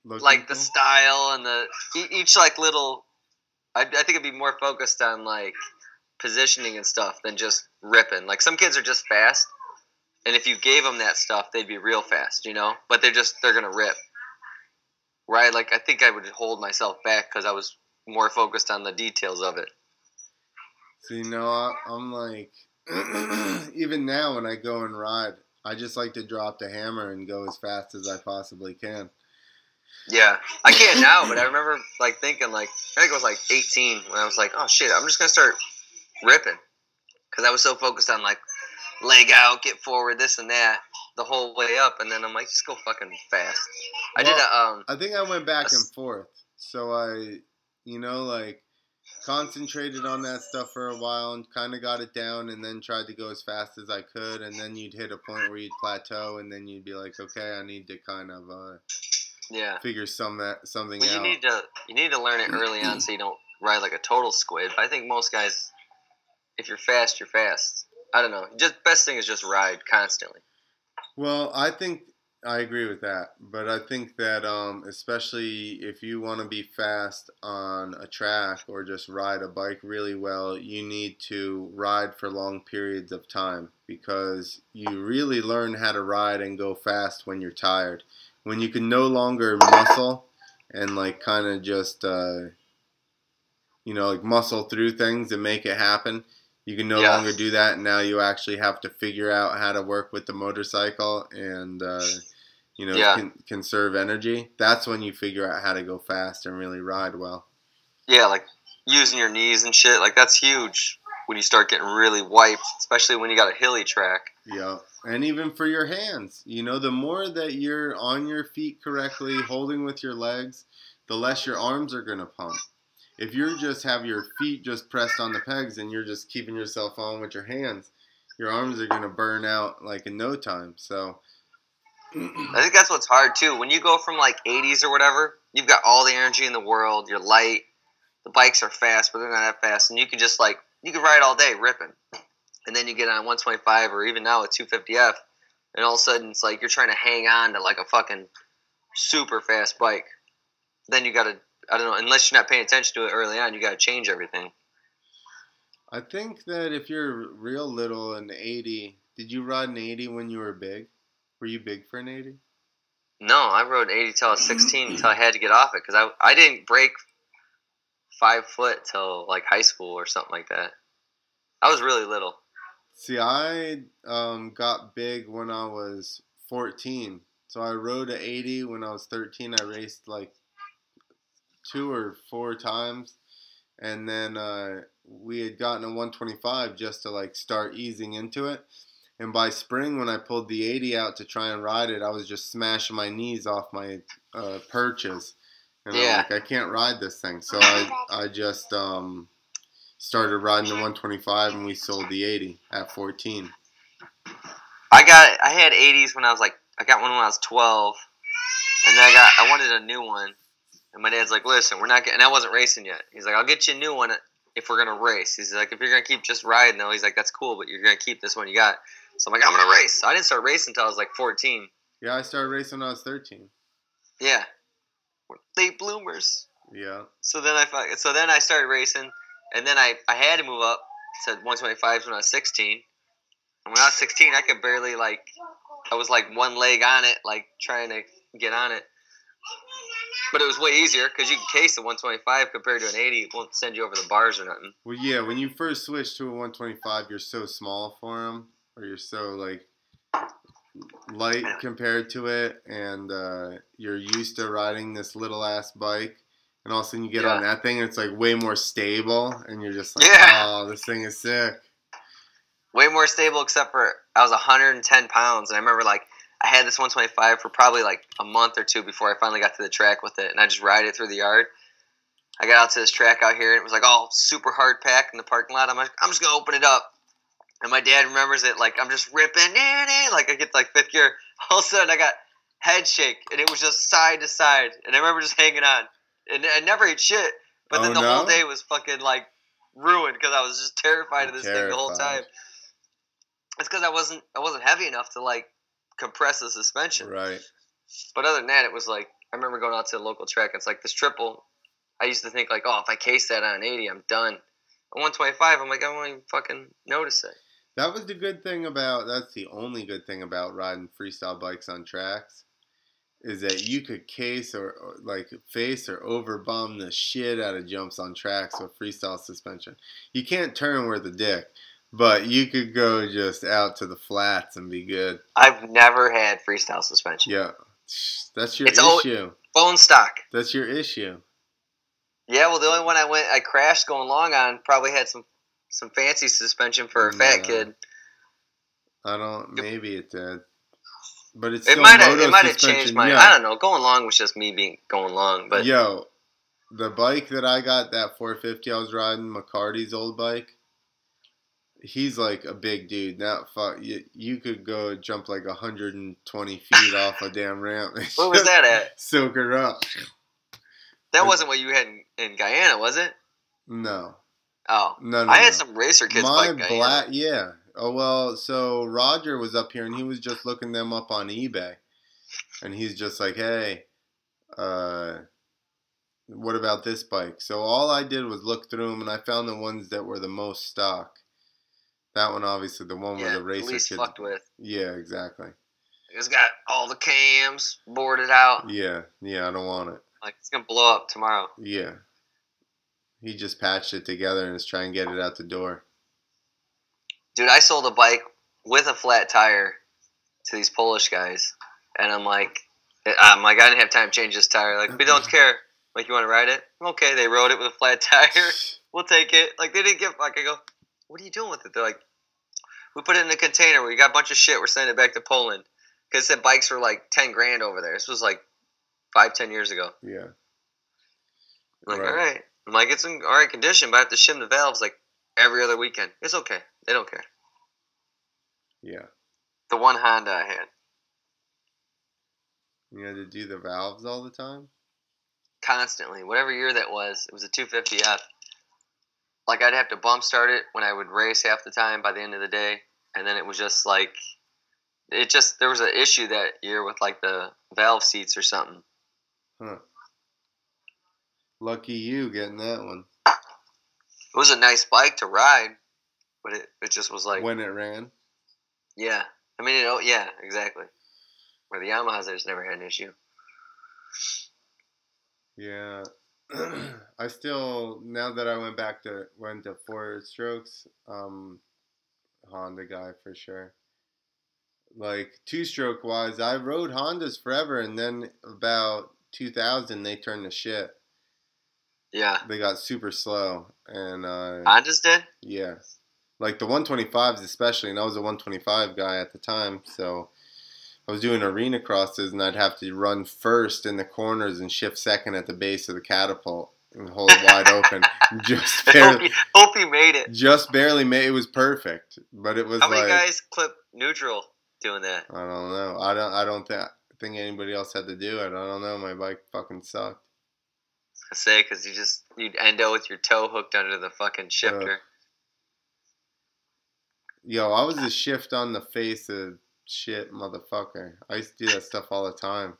Like the style and the each like little. I think it'd be more focused on like positioning and stuff than just ripping. Like some kids are just fast, and if you gave them that stuff, they'd be real fast, you know. But they're gonna rip. Right? Like I think I would hold myself back because I was more focused on the details of it. So you know, I'm like. Even now when I go and ride, I just like to drop the hammer and go as fast as I possibly can. Yeah, I can't now, but I remember like thinking like I think I was like 18 when I was like, oh shit, I'm just gonna start ripping because I was so focused on like leg out, get forward, this and that the whole way up, and then I'm like, just go fucking fast. I think I went back and forth, so I, you know, like. Concentrated on that stuff for a while and kind of got it down and then tried to go as fast as I could, and then you'd hit a point where you'd plateau and then you'd be like, okay, I need to kind of figure something out. You need to learn it early on so you don't ride like a total squid. But I think most guys, if you're fast, you're fast. I don't know. Just best thing is just ride constantly. Well, I think I agree with that, but I think that especially if you want to be fast on a track or just ride a bike really well, you need to ride for long periods of time because you really learn how to ride and go fast when you're tired. When you can no longer muscle and like kind of just you know, like muscle through things and make it happen. You can no longer do that, and now you actually have to figure out how to work with the motorcycle and you know, conserve energy. That's when you figure out how to go fast and really ride well. Yeah, like using your knees and shit. Like that's huge when you start getting really wiped, especially when you got a hilly track. Yeah, and even for your hands. You know, the more that you're on your feet correctly, holding with your legs, the less your arms are going to pump. If you just have your feet just pressed on the pegs and you're just keeping yourself on with your hands, your arms are going to burn out like in no time. So I think that's what's hard too. When you go from like 80s or whatever, you've got all the energy in the world. You're light. The bikes are fast, but they're not that fast. And you can just like, you can ride all day ripping. And then you get on a 125 or even now a 250F. And all of a sudden it's like you're trying to hang on to like a fucking super fast bike. Then you got to, I don't know, unless you're not paying attention to it early on, you got to change everything. I think that if you're real little in 80, did you ride an 80 when you were big? Were you big for an 80? No, I rode 80 till I was 16 until I had to get off it because I didn't break 5 foot till like high school or something like that. I was really little. See, I got big when I was 14. So I rode an 80 when I was 13. I raced like 2 or 4 times. And then we had gotten a 125 just to like start easing into it. And by spring, when I pulled the 80 out to try and ride it, I was just smashing my knees off my perches. And I'm like, I can't ride this thing. So I just started riding the 125, and we sold the 80 at 14. I had 80s when I was like I got one when I was 12, and then I wanted a new one, and my dad's like, listen, we're not getting, and I wasn't racing yet. He's like, I'll get you a new one if we're gonna race. He's like, if you're gonna keep just riding though, he's like, that's cool, but you're gonna keep this one you got. So I'm like, I'm gonna race. So I didn't start racing until I was like 14. Yeah, I started racing when I was 13. Yeah, we're late bloomers. Yeah. So then I started racing, and then I had to move up to 125s when I was 16. And when I was 16, I could barely I was like one leg on it, like trying to get on it. But it was way easier because you can case a 125 compared to an 80. It won't send you over the bars or nothing. Well, yeah, when you first switch to a 125, you're so small for them, or you're so light compared to it, and you're used to riding this little ass bike, and all of a sudden you get on that thing, and it's like way more stable, and you're just like, oh, this thing is sick. Way more stable, except for I was 110 pounds, and I remember I had this 125 for probably a month or two before I finally got to the track with it, and I just ride it through the yard. I got out to this track out here, and it was all super hard packed in the parking lot. I'm like, I'm just going to open it up. And my dad remembers it, I'm just ripping, I get to fifth gear. All of a sudden, I got head shake, and it was just side to side. And I remember just hanging on. And I never ate shit. But then the whole day was fucking, ruined because I was just terrified of this thing the whole time. It's because I wasn't heavy enough to, compress the suspension. Right. But other than that, it was I remember going out to the local track. It's this triple. I used to think, if I case that on an 80, I'm done. On 125, I'm like, I won't even fucking notice it. That's the only good thing about riding freestyle bikes on tracks, is that you could case or face or over bomb the shit out of jumps on tracks with freestyle suspension. You can't turn worth a dick, but you could go just out to the flats and be good. I've never had freestyle suspension. Yeah, that's your issue. Bone stock. That's your issue. Yeah, well, the only one I crashed going long on probably had some fancy suspension for a fat kid. Maybe it did. But it might have changed my. Yeah. I don't know. Going long was just me being going long. But yo, the bike that I got, that 450 I was riding, McCarty's old bike. He's a big dude. You could go jump 120 feet off a damn ramp. Where was that at? Soak her up. That wasn't what you had in Guyana, was it? No. Oh. No. I had some racer kids bike Guyana. Yeah. Oh, well, so Roger was up here, and he was just looking them up on eBay. And he's just like, hey, what about this bike? So all I did was look through them, and I found the ones that were the most stock. That one, obviously, the one where the racer least kids fucked with. Yeah, exactly. It's got all the cams boarded out. Yeah, I don't want it. It's gonna blow up tomorrow. Yeah. He just patched it together and is trying to get it out the door. Dude, I sold a bike with a flat tire to these Polish guys, and I'm like, I didn't have time to change this tire. We don't care. You want to ride it? Okay, they rode it with a flat tire. We'll take it. They didn't give. I go, what are you doing with it? They're like, we put it in a container. We got a bunch of shit. We're sending it back to Poland because the bikes were $10,000 over there. This was 5-10 years ago. Yeah. I'm all right. I'm it's in all right condition, but I have to shim the valves every other weekend. It's okay. They don't care. Yeah. The one Honda I had. You had to do the valves all the time? Constantly. Whatever year that was, it was a 250F. I'd have to bump start it when I would race half the time by the end of the day. And then it was just there was an issue that year with the valve seats or something. Huh. Lucky you getting that one. It was a nice bike to ride, but it just was when it ran? Yeah. I mean, yeah, exactly. Where the Yamahas, I just never had an issue. Yeah. I still, now that I went to 4-strokes, Honda guy for sure. 2-stroke wise, I rode Hondas forever, and then about 2000 they turned to shit. Yeah. They got super slow, and Hondas did? Yeah. The 125s especially, and I was a 125 guy at the time, so I was doing arena crosses, and I'd have to run first in the corners and shift second at the base of the catapult and hold it wide open. Just barely. Hope you made it. Just barely made it. Was perfect, but it was How many guys clip neutral? doing that. I don't know. I don't think anybody else had to do it. I don't know. My bike fucking sucked. I say because you'd end up with your toe hooked under the fucking shifter. Yo, I was a shift on the face of shit, motherfucker. I used to do that stuff all the time.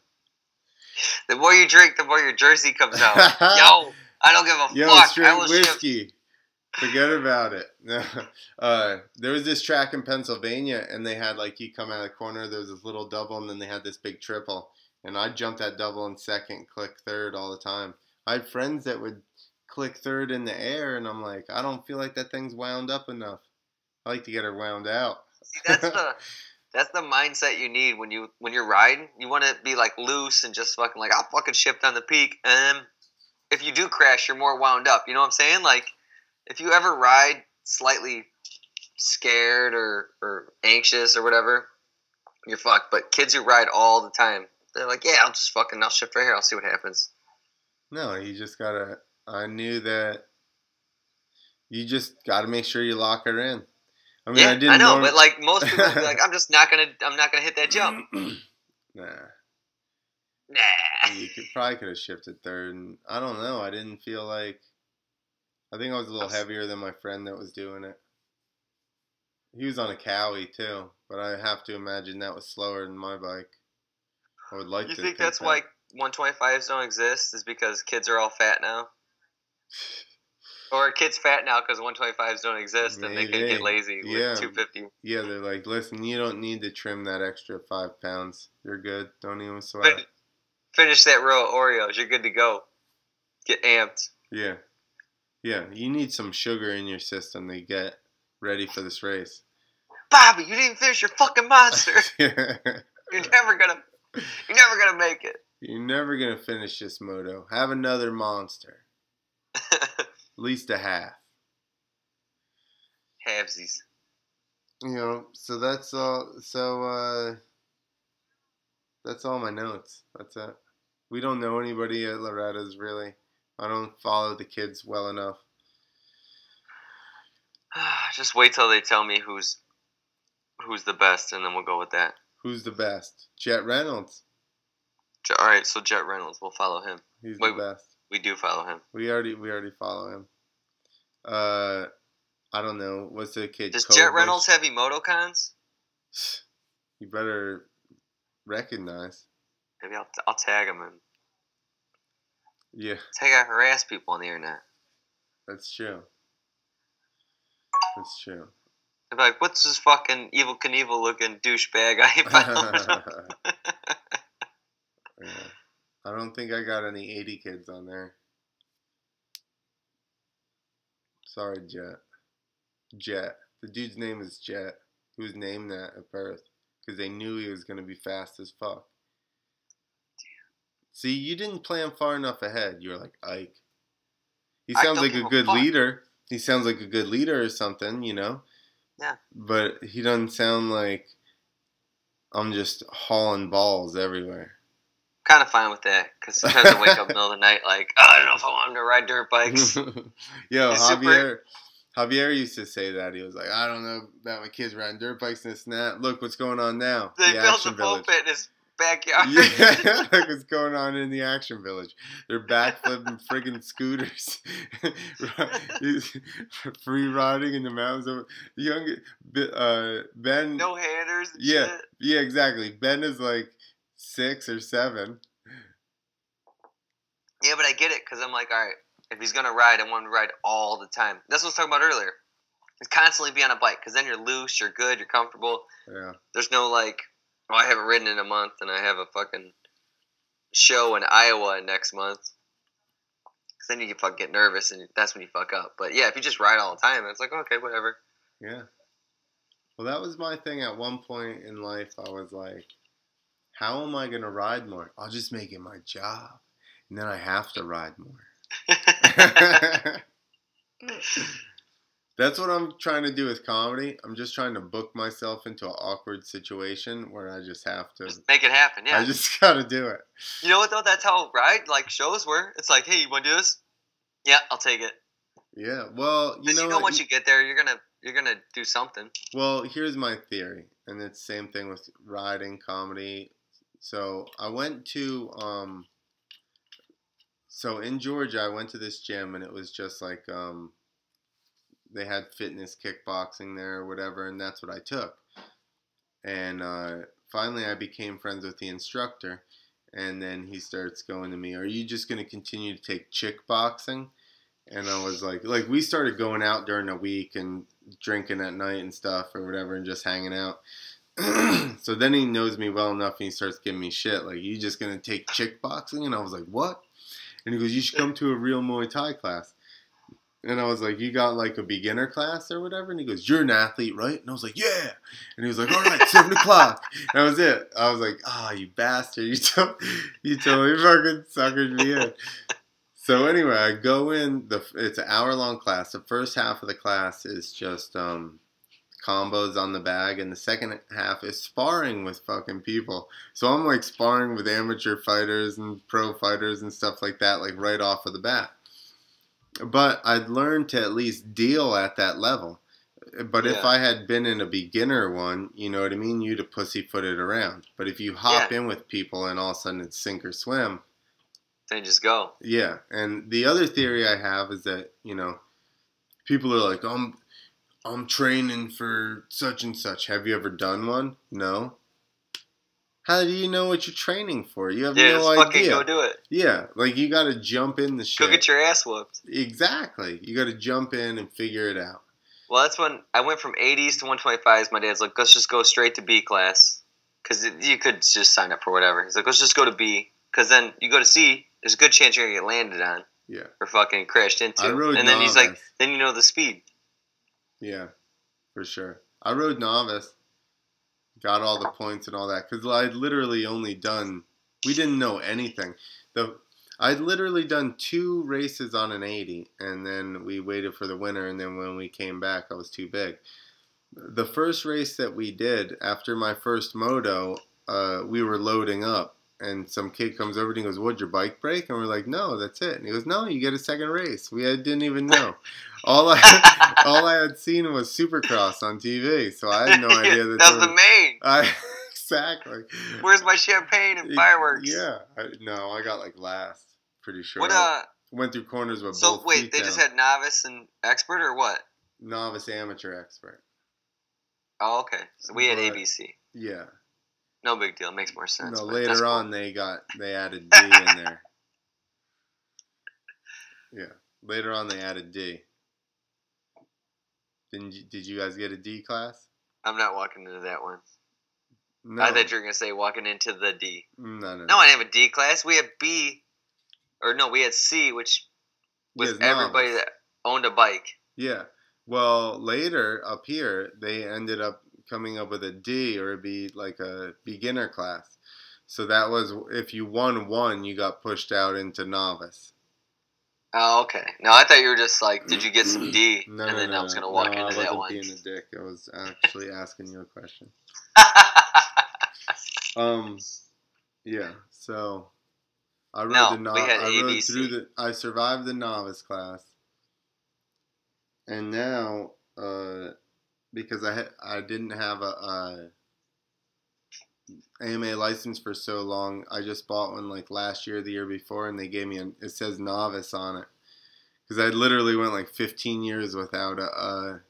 The more you drink, the more your jersey comes out. Yo, I don't give a fuck. Straight whiskey. Forget about it. There was this track in Pennsylvania, and they had, like, you come out of the corner, there was this little double, and then they had this big triple. And I jumped that double in second, click third all the time. I had friends that would click third in the air, and I'm like, I don't feel like that thing's wound up enough. I like to get her wound out. That's the mindset you need when you're riding. You want to be like loose and just fucking like, I'll fucking shift on the peak. And if you do crash, you're more wound up. You know what I'm saying? Like, if you ever ride slightly scared or anxious or whatever, you're fucked. But kids who ride all the time, they're like, yeah, I'll shift right here. I'll see what happens. No, you just gotta. I knew that. You just gotta make sure you lock her in. I mean, yeah, I know, but like most people be like, I'm not gonna hit that jump. Nah. Nah. You probably could have shifted third, and I don't know. I didn't feel like. I think I was a little heavier than my friend that was doing it. He was on a Cowie too, but I have to imagine that was slower than my bike. I would like to. You think that's why 125s don't exist? Is because kids are all fat now? Or are kids fat now because 125s don't exist and they can get lazy with 250? Yeah, they're like, listen, you don't need to trim that extra 5 pounds. You're good. Don't even sweat. Finish that row of Oreos. You're good to go. Get amped. Yeah. Yeah, you need some sugar in your system to get ready for this race. Bobby, you didn't finish your fucking monster. You're never gonna make it. You're never gonna finish this moto. Have another monster. At least a half. Halvesies. You know, so that's all. So that's all my notes. That's it. We don't know anybody at Loretta's really. I don't follow the kids well enough. Just wait till they tell me who's the best, and then we'll go with that. Who's the best? Jet Reynolds. All right, so Jet Reynolds. We'll follow him. He's the best. We do follow him. We already follow him. I don't know. What's the kid? Does Jet Reynolds have emotocons? You better recognize. Maybe I'll tag him in. Yeah. Tag I harass people on the internet. That's true. That's true. They'll be like, what's this fucking Evel Knievel looking douchebag I found? Yeah. I don't think I got any 80 kids on there. Sorry, Jet. Jet. The dude's name is Jet. He was named that at birth because they knew he was going to be fast as fuck. See, you didn't plan far enough ahead. You were like, Ike. He sounds like a good leader. He sounds like a good leader or something, you know? Yeah. But he doesn't sound like I'm just hauling balls everywhere. Kind of fine with that because sometimes I wake up in the middle of the night like, oh, I don't know if I want him to ride dirt bikes. Yo, Javier used to say that. He was like, I don't know about my kids riding dirt bikes and this and that. Look what's going on now. They built a foam pit in his backyard. Yeah, look what's going on in the Action Village. They're backflipping friggin' scooters. Free riding in the mountains. Ben. No handers and shit. Yeah, exactly. Ben is like 6 or 7. Yeah, but I get it because I'm like, all right, if he's going to ride, I want him to ride all the time. That's what I was talking about earlier. It's constantly be on a bike because then you're loose, you're good, you're comfortable. Yeah. There's no like, oh, I haven't ridden in a month and I have a fucking show in Iowa next month. Because then you fucking get nervous and that's when you fuck up. But yeah, if you just ride all the time, it's like, okay, whatever. Yeah. Well, that was my thing at one point in life. I was like, how am I going to ride more? I'll just make it my job. And then I have to ride more. That's what I'm trying to do with comedy. I'm just trying to book myself into an awkward situation where I just have to. Just make it happen, yeah. I just got to do it. You know what, though? That's how shows were. It's like, hey, you want to do this? Yeah, I'll take it. Yeah, well, you know once you get there, you're going to you're gonna do something. Well, here's my theory, and it's the same thing with riding, comedy. So I went to so in Georgia, I went to this gym, and it was just like they had fitness kickboxing there or whatever, and that's what I took. And finally, I became friends with the instructor, and then he starts going to me, "Are you just going to continue to take chick boxing?" And I was like, we started going out during the week and drinking at night and stuff or whatever, and just hanging out. So then he knows me well enough, and he starts giving me shit, like, "You just going to take chick boxing?" And I was like, "What?" And he goes, "You should come to a real Muay Thai class." And I was like, "You got like a beginner class or whatever?" And he goes, "You're an athlete, right?" And I was like, "Yeah." And he was like, "All right, 7 o'clock." And that was it. I was like, "Ah, you bastard. You totally fucking suckered me in." So anyway, I go in. It's an hour-long class. The first half of the class is just combos on the bag, and the second half is sparring with fucking people. So I'm like sparring with amateur fighters and pro fighters and stuff like that, like right off of the bat. But I'd learned to at least deal at that level. But if I had been in a beginner one, you know what I mean, you'd have pussyfooted around. But if you hop in with people and all of a sudden it's sink or swim, then just go. Yeah. And the other theory I have is that, you know, people are like, I'm training for such and such. Have you ever done one? No. How do you know what you're training for? You have no idea. Fucking go do it. Yeah, like you got to jump in the shit. Go get your ass whooped. Exactly. You got to jump in and figure it out. Well, that's when I went from 80s to 125s. My dad's like, let's just go straight to B class. Because you could just sign up for whatever. He's like, let's just go to B. Because then you go to C, there's a good chance you're going to get landed on. Yeah. Or fucking crashed into. I rode and then novice. He's like, then you know the speed. Yeah, for sure. I rode novice. Got all the points and all that. Because I'd literally only done... We didn't know anything. I'd literally done 2 races on an 80. And then we waited for the winner. And then when we came back, I was too big. The first race that we did, after my first moto, we were loading up. And some kid comes over and he goes, "What'd your bike break?" And we're like, "No, that's it." And he goes, "No, you get a second race." We didn't even know. All I had seen was Supercross on TV, so I had no idea that. That was the main. Exactly. Where's my champagne and fireworks? Yeah. I got like last. Pretty sure. What went through corners with both. So wait, feet they down. just had novice and expert, or what? Novice, amateur, expert. Oh, okay. So we had ABC. Yeah. No big deal. Makes more sense. No, later on they added D in there. Yeah. Later on they added D. Did you guys get a D class? I'm not walking into that one. No. I thought you were gonna say walking into the D. No. No, I didn't have a D class. We had B, or no, we had C, which was everybody that owned a bike. Yeah. Well, later up here they ended up coming up with a D, or it'd be like a beginner class. So that was, if you won one, you got pushed out into novice. Oh, okay. No, I thought you were just like, did you get some D? No, and then I was going to walk into that one. I wasn't being a dick. I was actually asking you a question. Yeah. So I rode I survived the novice class, and now because I didn't have a AMA license for so long, I just bought one like last year, the year before, and they gave me it says novice on it, because I literally went like 15 years without They're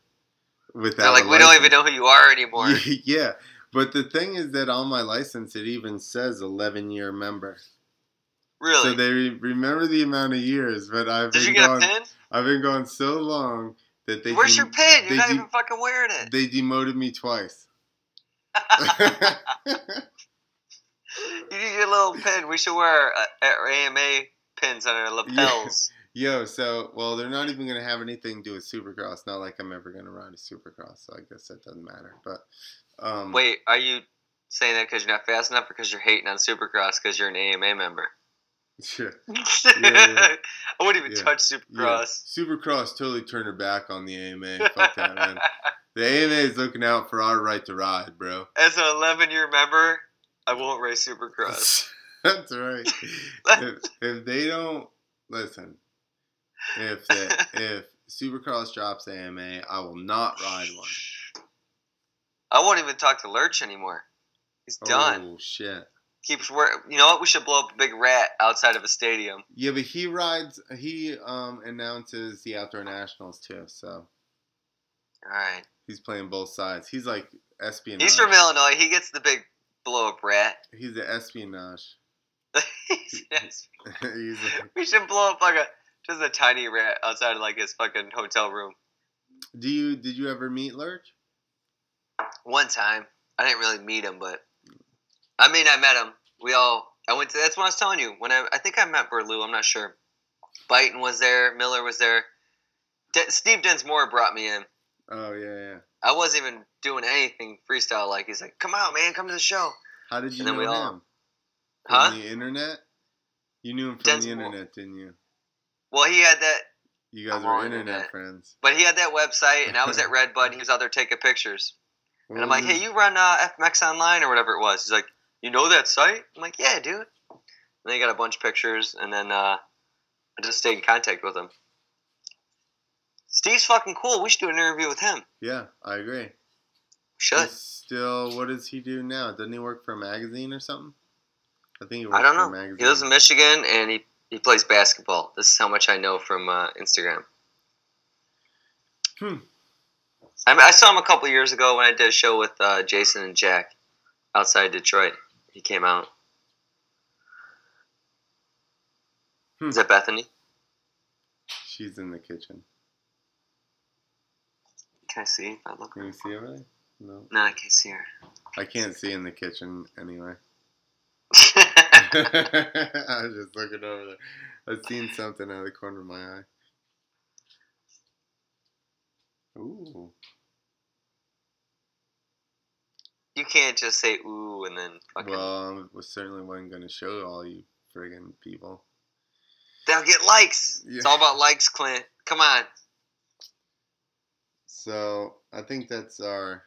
like, we don't even know who you are anymore. Yeah, but the thing is that on my license it even says 11-year member. Really? So they remember the amount of years, but Did you get a pin? I've been going so long that they. Where's your pin? You're not even fucking wearing it. They demoted me twice. You need your little pin. We should wear our AMA pins on our lapels. Yo, well, they're not even going to have anything to do with Supercross. Not like I'm ever going to ride a Supercross, so I guess that doesn't matter. But wait, are you saying that because you're not fast enough, or because you're hating on Supercross because you're an AMA member? Yeah. I wouldn't even touch Supercross. Yeah. Supercross totally turned her back on the AMA. Fuck that, man. The AMA is looking out for our right to ride, bro. As an 11-year member, I won't race Supercross. That's right. If they don't listen, if Supercross drops AMA. I will not ride one. I won't even talk to Lurch anymore. He's done. Oh, shit. Keeps working. You know what? We should blow up a big rat outside of a stadium. Yeah, but he announces the Outdoor Nationals too, so. Alright. He's playing both sides. He's like espionage. He's from Illinois. He gets the big blow up rat. He's the espionage. We should blow up like just a tiny rat outside of like his fucking hotel room. Did you ever meet Lurch? One time. I didn't really meet him, but I met him. That's what I was telling you. I think I met Berlou, I'm not sure. Byton was there, Miller was there. Steve Dinsmore brought me in. Oh, yeah. I wasn't even doing anything freestyle like. He's like, come out, man, come to the show. How did you know him? Huh? From the internet? You knew him from the internet, didn't you? Well, he had that. You guys were internet friends. But he had that website, and I was at Redbud, and he was out there taking pictures. And I'm like, hey, you run FMX Online or whatever it was. He's like, you know that site? I'm like, yeah, dude. And then he got a bunch of pictures, and then I just stayed in contact with him. Steve's fucking cool. We should do an interview with him. Yeah, I agree. Should. What does he do now? Doesn't he work for a magazine or something? I think he works for a magazine. He lives in Michigan, and he plays basketball. This is how much I know from Instagram. I saw him a couple years ago when I did a show with Jason and Jack outside Detroit. He came out. Is that Bethany? She's in the kitchen. Can I see? Can you see her really? No. No, I can't see her. I can't see in the kitchen anyway. I was just looking over there. I've seen something out of the corner of my eye. Ooh. You can't just say ooh and then fucking... Well, I certainly wasn't going to show all you friggin' people. They'll get likes. Yeah. It's all about likes, Clint. Come on. So, I think that's our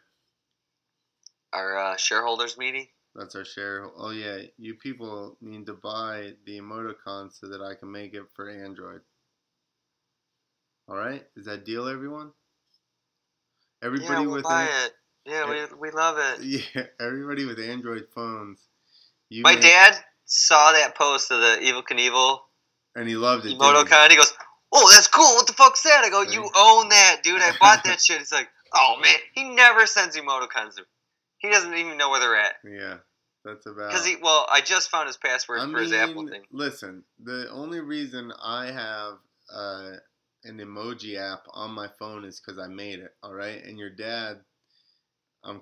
shareholders meeting. That's our share. Oh, yeah. You people need to buy the emoticons so that I can make it for Android. All right? Is that deal, everyone? Everybody we'll buy it. Yeah, we love it. Yeah, everybody with Android phones. My dad saw that post of the Evel Knievel. And he loved it. Emoticon. He goes, oh, that's cool. What the fuck's that? I go, you own that, dude. I bought that shit. He's like, oh, man. He never sends emoticons. He doesn't even know where they're at. Yeah, that's about... Because I just found his password for his Apple thing. Listen, the only reason I have an emoji app on my phone is because I made it, all right? And your dad, I'm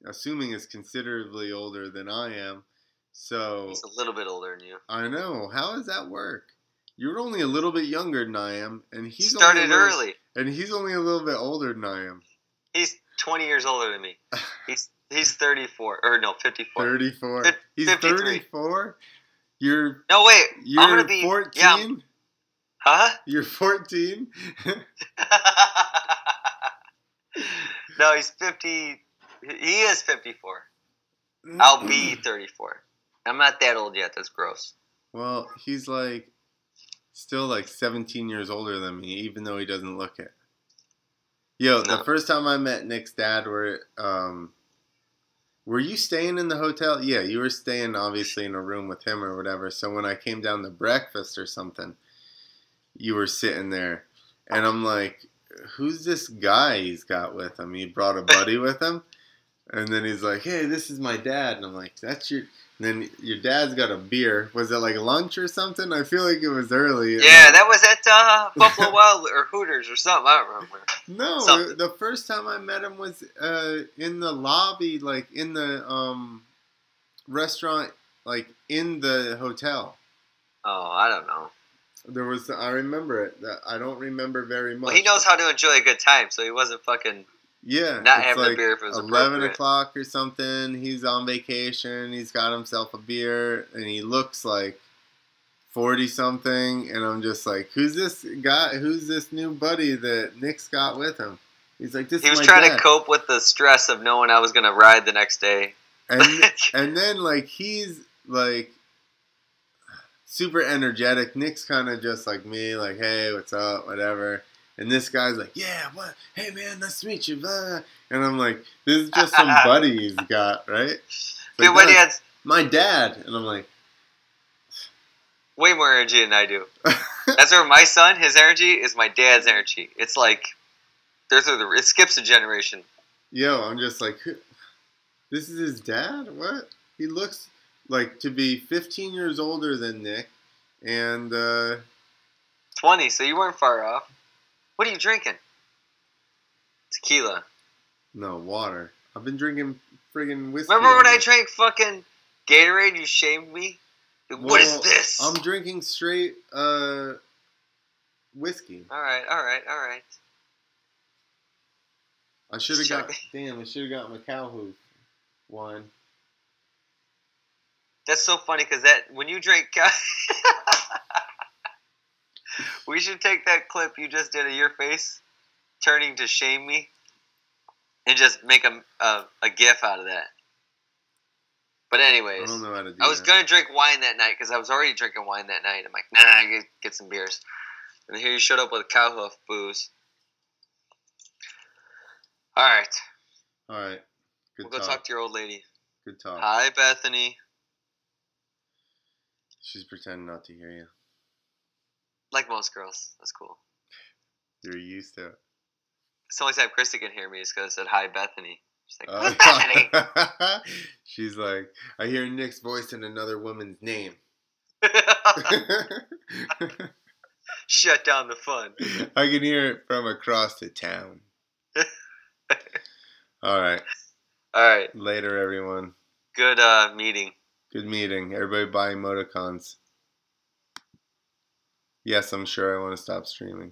assuming, is considerably older than I am, so... He's a little bit older than you. I know. How does that work? You're only a little bit younger than I am, and he's started early. And he's only a little bit older than I am. He's 20 years older than me. He's 34 or no 54. 34. He's 53. 34. You're I'm gonna be 14. Yeah. Huh? You're 14. No, he's 50. He is 54. I'll be 34. I'm not that old yet. That's gross. Well, he's still 17 years older than me, even though he doesn't look it. Yo, the first time I met Nick's dad, were you staying in the hotel? Yeah, you were staying obviously in a room with him or whatever. So when I came down to breakfast or something, you were sitting there, and I'm like, who's this guy he's got with him? He brought a buddy with him, and then he's like, hey, this is my dad, and I'm like, that's your... And then your dad's got a beer. Was it like lunch or something? I feel like it was early. Yeah, that was at Buffalo Wild or Hooters or something. I don't remember. No, the first time I met him was in the lobby, in the restaurant, in the hotel. Oh, I don't know. I remember it. I don't remember very much. Well, he knows how to enjoy a good time, so he wasn't fucking... Yeah, not having a beer if it was 11 o'clock or something. He's on vacation. He's got himself a beer, and he looks like 40-something. And I'm just like, who's this guy? Who's this new buddy that Nick's got with him? He's like, this is my dad. He was trying to cope with the stress of knowing I was going to ride the next day. And then, he's, super energetic. Nick's kind of just like me, hey, what's up, whatever. And this guy's like, yeah, what? Hey, man, nice to meet you. Blah. And I'm like, this is just some buddy he's got, right? It's Dude, like, my "No, dad's my dad." And I'm like, way more energy than I do. That's where my son, his energy is my dad's energy. It's like, it skips a generation. yo, I'm just like, this is his dad? What? He looks like to be 15 years older than Nick. And, 20, so you weren't far off. What are you drinking? Tequila. no, water. I've been drinking friggin' whiskey. Remember when I already. drank fucking Gatorade? You shamed me? What is Well, this? I'm drinking straight, whiskey. Alright. I should have got, Checking. I should have got my cow hoof wine. That's so funny because when you drink, we should take that clip you just did of your face turning to shame me and just make a gif out of that. But anyways, I don't know how to do I was that. gonna drink wine that night because I was already drinking wine that night. I'm like, nah, I get some beers. And here you showed up with cow hoof booze. All right, All right. Good we'll go talk to your old lady. Good talk. Hi, Bethany. She's pretending not to hear you. Like most girls, that's cool. You're used to it. It's the only time Christy can hear me is because I said hi, Bethany. She's like, Oh, Bethany. She's like, I hear Nick's voice in another woman's name. Shut down the fun. I can hear it from across the town. All right. All right. Later, everyone. Good meeting. Good meeting. Everybody buy emoticons. Yes, I'm sure I want to stop streaming.